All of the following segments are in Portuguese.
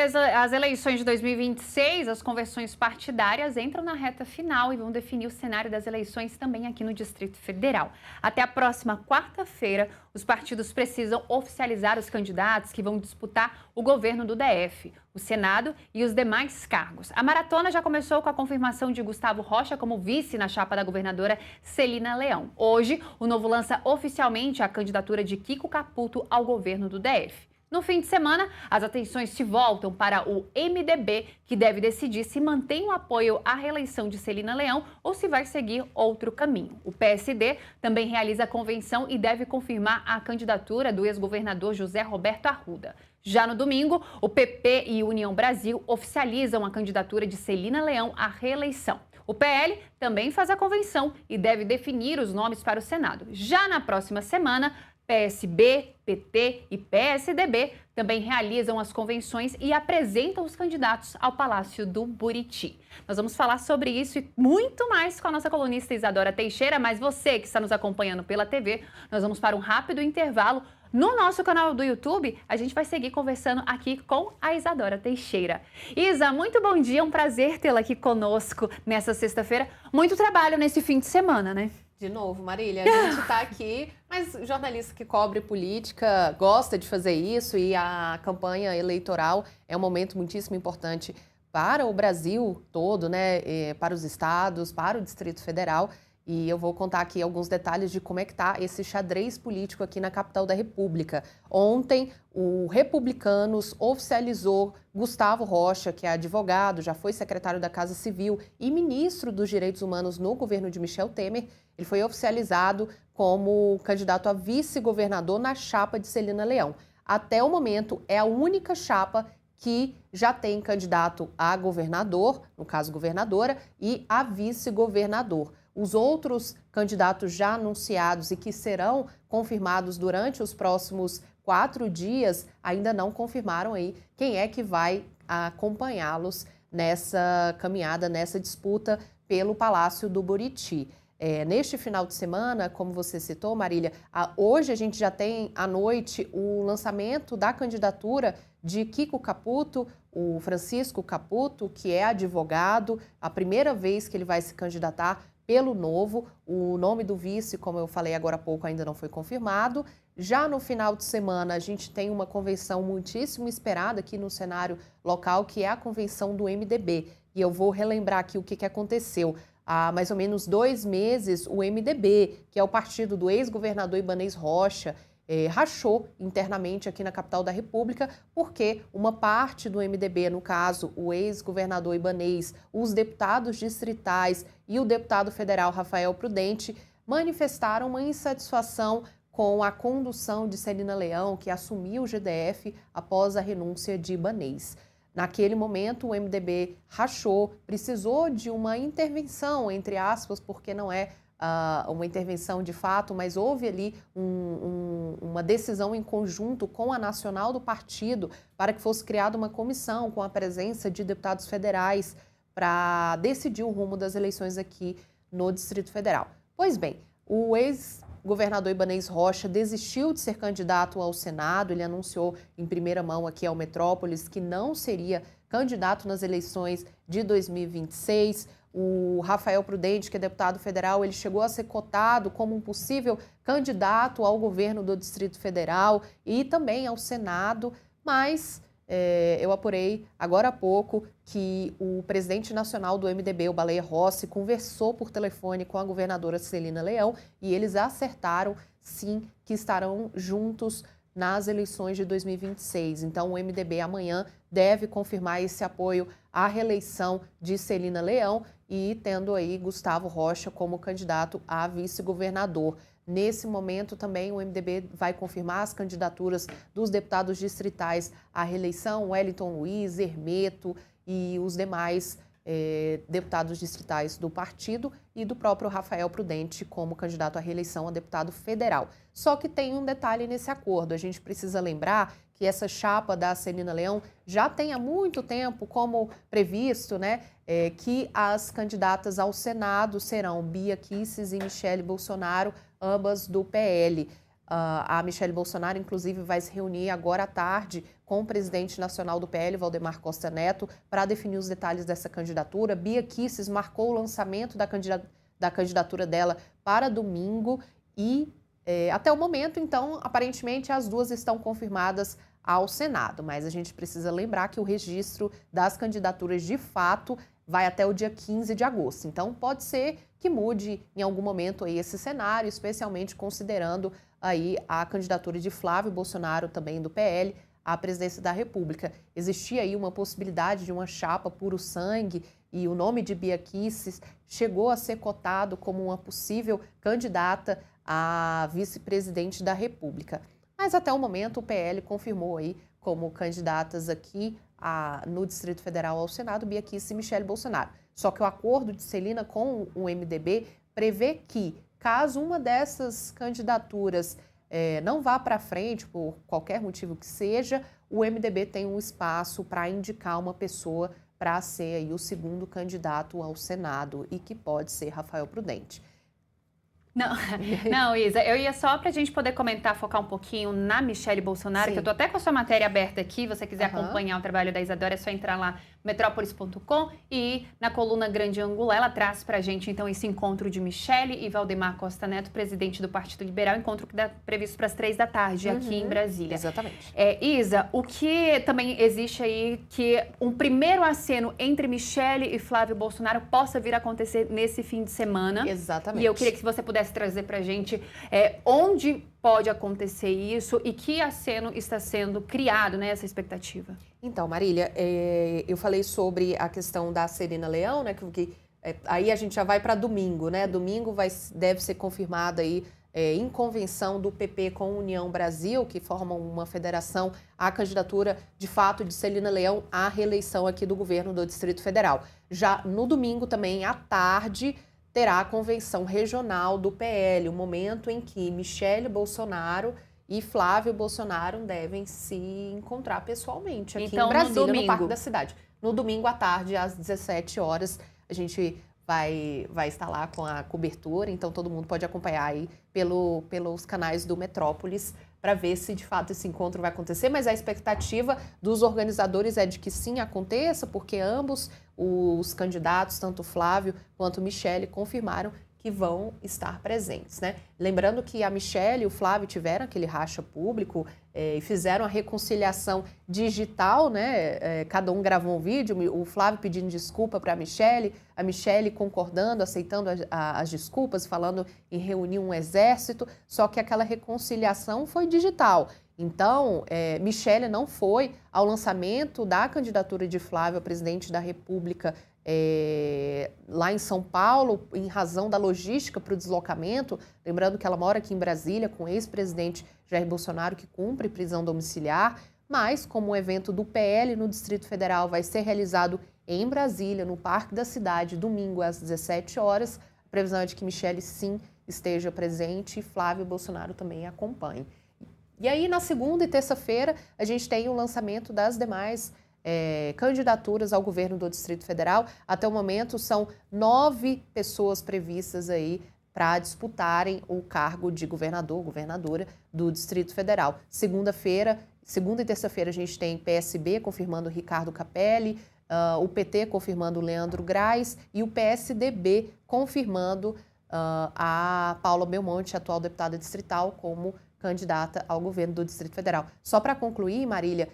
As eleições de 2026, as convenções partidárias entram na reta final e vão definir o cenário das eleições também aqui no Distrito Federal. Até a próxima quarta-feira, os partidos precisam oficializar os candidatos que vão disputar o governo do DF, o Senado e os demais cargos. A maratona já começou com a confirmação de Gustavo Rocha como vice na chapa da governadora Celina Leão. Hoje, o Novo lança oficialmente a candidatura de Kiko Caputo ao governo do DF. No fim de semana, as atenções se voltam para o MDB, que deve decidir se mantém o apoio à reeleição de Celina Leão ou se vai seguir outro caminho. O PSD também realiza a convenção e deve confirmar a candidatura do ex-governador José Roberto Arruda. Já no domingo, o PP e União Brasil oficializam a candidatura de Celina Leão à reeleição. O PL também faz a convenção e deve definir os nomes para o Senado. Já na próxima semana, PSB, PT e PSDB também realizam as convenções e apresentam os candidatos ao Palácio do Buriti. Nós vamos falar sobre isso e muito mais com a nossa colunista Isadora Teixeira, mas você que está nos acompanhando pela TV, nós vamos para um rápido intervalo. No nosso canal do YouTube, a gente vai seguir conversando aqui com a Isadora Teixeira. Isa, muito bom dia, um prazer tê-la aqui conosco nessa sexta-feira. Muito trabalho nesse fim de semana, né? De novo, Marília, a gente está aqui, mas jornalista que cobre política gosta de fazer isso e a campanha eleitoral é um momento muitíssimo importante para o Brasil todo, né? Para os estados, para o Distrito Federal. E eu vou contar aqui alguns detalhes de como é que está esse xadrez político aqui na capital da República. Ontem, o Republicanos oficializou Gustavo Rocha, que é advogado, já foi secretário da Casa Civil e ministro dos Direitos Humanos no governo de Michel Temer. Ele foi oficializado como candidato a vice-governador na chapa de Celina Leão. Até o momento, é a única chapa que já tem candidato a governador, no caso governadora, e a vice-governador. Os outros candidatos já anunciados e que serão confirmados durante os próximos 4 dias ainda não confirmaram aí quem é que vai acompanhá-los nessa caminhada, nessa disputa pelo Palácio do Buriti. Neste final de semana, como você citou, Marília, hoje a gente já tem à noite o lançamento da candidatura de Kiko Caputo, o Francisco Caputo, que é advogado, a primeira vez que ele vai se candidatar pelo Novo. O nome do vice, como eu falei agora há pouco, ainda não foi confirmado. Já no final de semana, a gente tem uma convenção muitíssimo esperada aqui no cenário local, que é a convenção do MDB. E eu vou relembrar aqui o que aconteceu. Há mais ou menos 2 meses, o MDB, que é o partido do ex-governador Ibanez Rocha, rachou internamente aqui na capital da República, porque uma parte do MDB, no caso, o ex-governador Ibanez, os deputados distritais e o deputado federal Rafael Prudente, manifestaram uma insatisfação com a condução de Celina Leão, que assumiu o GDF após a renúncia de Ibanez. Naquele momento, o MDB rachou, precisou de uma intervenção, entre aspas, porque não é uma intervenção de fato, mas houve ali uma decisão em conjunto com a nacional do partido para que fosse criada uma comissão com a presença de deputados federais para decidir o rumo das eleições aqui no Distrito Federal. Pois bem, o ex-governador Ibanez Rocha desistiu de ser candidato ao Senado. Ele anunciou em primeira mão aqui ao Metrópolis que não seria candidato nas eleições de 2026. O Rafael Prudente, que é deputado federal, ele chegou a ser cotado como um possível candidato ao governo do Distrito Federal e também ao Senado, mas eu apurei agora há pouco que o presidente nacional do MDB, o Baleia Rossi, conversou por telefone com a governadora Celina Leão e eles acertaram, sim, que estarão juntos nas eleições de 2026. Então, o MDB amanhã deve confirmar esse apoio à reeleição de Celina Leão e tendo aí Gustavo Rocha como candidato a vice-governador. Nesse momento também o MDB vai confirmar as candidaturas dos deputados distritais à reeleição, Wellington Luiz, Hermeto e os demais deputados distritais do partido e do próprio Rafael Prudente como candidato à reeleição a deputado federal. Só que tem um detalhe nesse acordo, a gente precisa lembrar que essa chapa da Celina Leão já tem há muito tempo como previsto, né, que as candidatas ao Senado serão Bia Kicis e Michele Bolsonaro, ambas do PL. A Michelle Bolsonaro, inclusive, vai se reunir agora à tarde com o presidente nacional do PL, Valdemar Costa Neto, para definir os detalhes dessa candidatura. Bia Kicis marcou o lançamento da candidatura dela para domingo e, até o momento, então, aparentemente, as duas estão confirmadas ao Senado. Mas a gente precisa lembrar que o registro das candidaturas, de fato, vai até o dia 15 de agosto. Então, pode ser que mude em algum momento aí esse cenário, especialmente considerando aí a candidatura de Flávio Bolsonaro, também do PL, à presidência da República. Existia aí uma possibilidade de uma chapa puro sangue e o nome de Bia Kicis chegou a ser cotado como uma possível candidata a vice-presidente da República. Mas até o momento o PL confirmou aí como candidatas aqui no Distrito Federal ao Senado, Bia Kicis e Michelle Bolsonaro. Só que o acordo de Celina com o MDB prevê que, caso uma dessas candidaturas não vá para frente, por qualquer motivo que seja, o MDB tem um espaço para indicar uma pessoa para ser aí o segundo candidato ao Senado e que pode ser Rafael Prudente. Não, Isa, eu ia só para a gente poder comentar, focar um pouquinho na Michelle Bolsonaro, Sim. que eu tô até com a sua matéria aberta aqui, se você quiser acompanhar o trabalho da Isadora, é só entrar lá, metrópolis.com, e na coluna Grande Ângulo, ela traz pra gente, então, esse encontro de Michelle e Valdemar Costa Neto, presidente do Partido Liberal, encontro que dá previsto para as 3h aqui em Brasília. Exatamente. Isa, o que também existe aí, que um primeiro aceno entre Michelle e Flávio Bolsonaro possa vir a acontecer nesse fim de semana. Exatamente. E eu queria que você pudesse trazer pra gente onde pode acontecer isso e que aceno está sendo criado, né, essa expectativa. Então, Marília, eu falei sobre a questão da Celina Leão, né, aí a gente já vai para domingo, né? Domingo deve ser confirmada aí em convenção do PP com a União Brasil, que formam uma federação, a candidatura, de fato, de Celina Leão à reeleição aqui do governo do Distrito Federal. Já no domingo, também, à tarde, terá a convenção regional do PL, o momento em que Michelle Bolsonaro e Flávio Bolsonaro devem se encontrar pessoalmente aqui em Brasília, no Parque da Cidade. No domingo à tarde, às 17 horas, a gente vai estar lá com a cobertura, então todo mundo pode acompanhar aí pelos canais do Metrópolis para ver se de fato esse encontro vai acontecer, mas a expectativa dos organizadores é de que sim aconteça, porque ambos os candidatos, tanto Flávio quanto Michelle, confirmaram que vão estar presentes, né? Lembrando que a Michelle e o Flávio tiveram aquele racha público e fizeram a reconciliação digital, né? Cada um gravou um vídeo, o Flávio pedindo desculpa para a Michelle concordando, aceitando as desculpas, falando em reunir um exército, só que aquela reconciliação foi digital. Então, Michelle não foi ao lançamento da candidatura de Flávio a presidente da República lá em São Paulo, em razão da logística para o deslocamento. Lembrando que ela mora aqui em Brasília com o ex-presidente Jair Bolsonaro, que cumpre prisão domiciliar, mas como o evento do PL no Distrito Federal vai ser realizado em Brasília, no Parque da Cidade, domingo às 17 horas, a previsão é de que Michelle sim esteja presente e Flávio Bolsonaro também acompanhe. E aí, na segunda e terça-feira, a gente tem o lançamento das demais candidaturas ao governo do Distrito Federal. Até o momento, são 9 pessoas previstas aí para disputarem o cargo de governador, governadora do Distrito Federal. Segunda e terça-feira, a gente tem PSB confirmando Ricardo Capelli, o PT confirmando Leandro Graz e o PSDB confirmando a Paula Belmonte, atual deputada distrital, como candidata ao governo do Distrito Federal. Só para concluir, Marília,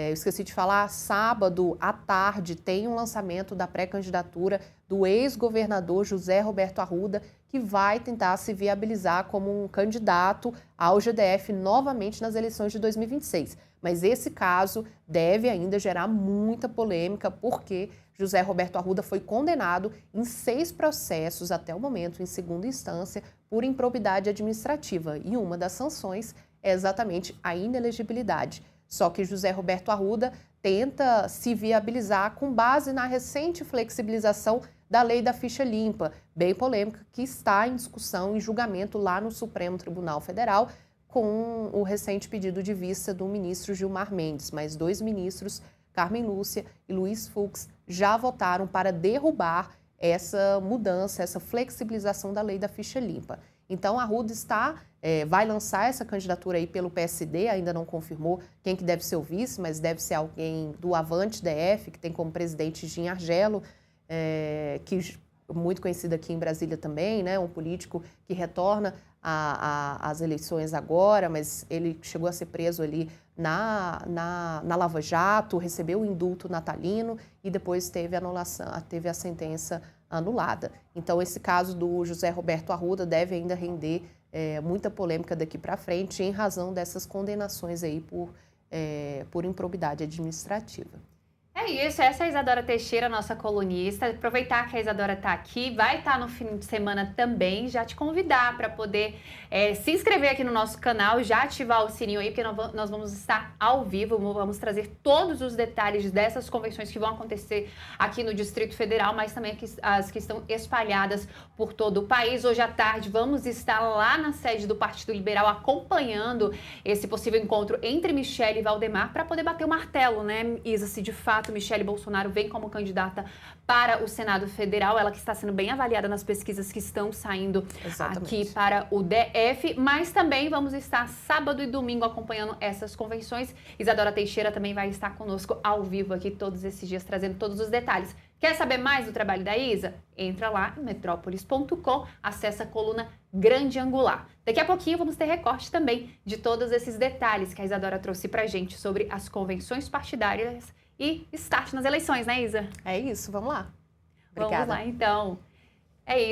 eu esqueci de falar, sábado à tarde tem um lançamento da pré-candidatura do ex-governador José Roberto Arruda, que vai tentar se viabilizar como um candidato ao GDF novamente nas eleições de 2026. Mas esse caso deve ainda gerar muita polêmica, porque José Roberto Arruda foi condenado em 6 processos até o momento, em segunda instância, por improbidade administrativa. E uma das sanções é exatamente a inelegibilidade. Só que José Roberto Arruda tenta se viabilizar com base na recente flexibilização da lei da ficha limpa, bem polêmica, que está em discussão, em julgamento lá no Supremo Tribunal Federal, com o recente pedido de vista do ministro Gilmar Mendes. Mas 2 ministros, Carmen Lúcia e Luiz Fux, já votaram para derrubar essa mudança, essa flexibilização da lei da ficha limpa. Então, a Arruda vai lançar essa candidatura aí pelo PSD, ainda não confirmou quem que deve ser o vice, mas deve ser alguém do Avante DF, que tem como presidente Gin Argelo, que muito conhecido aqui em Brasília também, né? Um político que retorna às eleições agora, mas ele chegou a ser preso ali na Lava Jato, recebeu o indulto natalino e depois teve a sentença anulada. Então, esse caso do José Roberto Arruda deve ainda render muita polêmica daqui para frente, em razão dessas condenações aí por improbidade administrativa. É isso, essa é a Isadora Teixeira, nossa colunista. Aproveitar que a Isadora está aqui, vai estar no fim de semana também, já te convidar para poder se inscrever aqui no nosso canal, já ativar o sininho aí, porque nós vamos estar ao vivo, vamos trazer todos os detalhes dessas convenções que vão acontecer aqui no Distrito Federal, mas também as que estão espalhadas por todo o país. Hoje à tarde vamos estar lá na sede do Partido Liberal acompanhando esse possível encontro entre Michele e Valdemar para poder bater o martelo, né, Isa, se de fato Michele Bolsonaro vem como candidata para o Senado Federal, ela que está sendo bem avaliada nas pesquisas que estão saindo aqui para o DF, mas também vamos estar sábado e domingo acompanhando essas convenções. Isadora Teixeira também vai estar conosco ao vivo aqui todos esses dias, trazendo todos os detalhes. Quer saber mais do trabalho da Isa? Entra lá em metrópolis.com, acessa a coluna Grande Angular. Daqui a pouquinho vamos ter recorte também de todos esses detalhes que a Isadora trouxe pra gente sobre as convenções partidárias e start nas eleições, né, Isa? É isso, vamos lá. Obrigada. Vamos lá, então. É isso.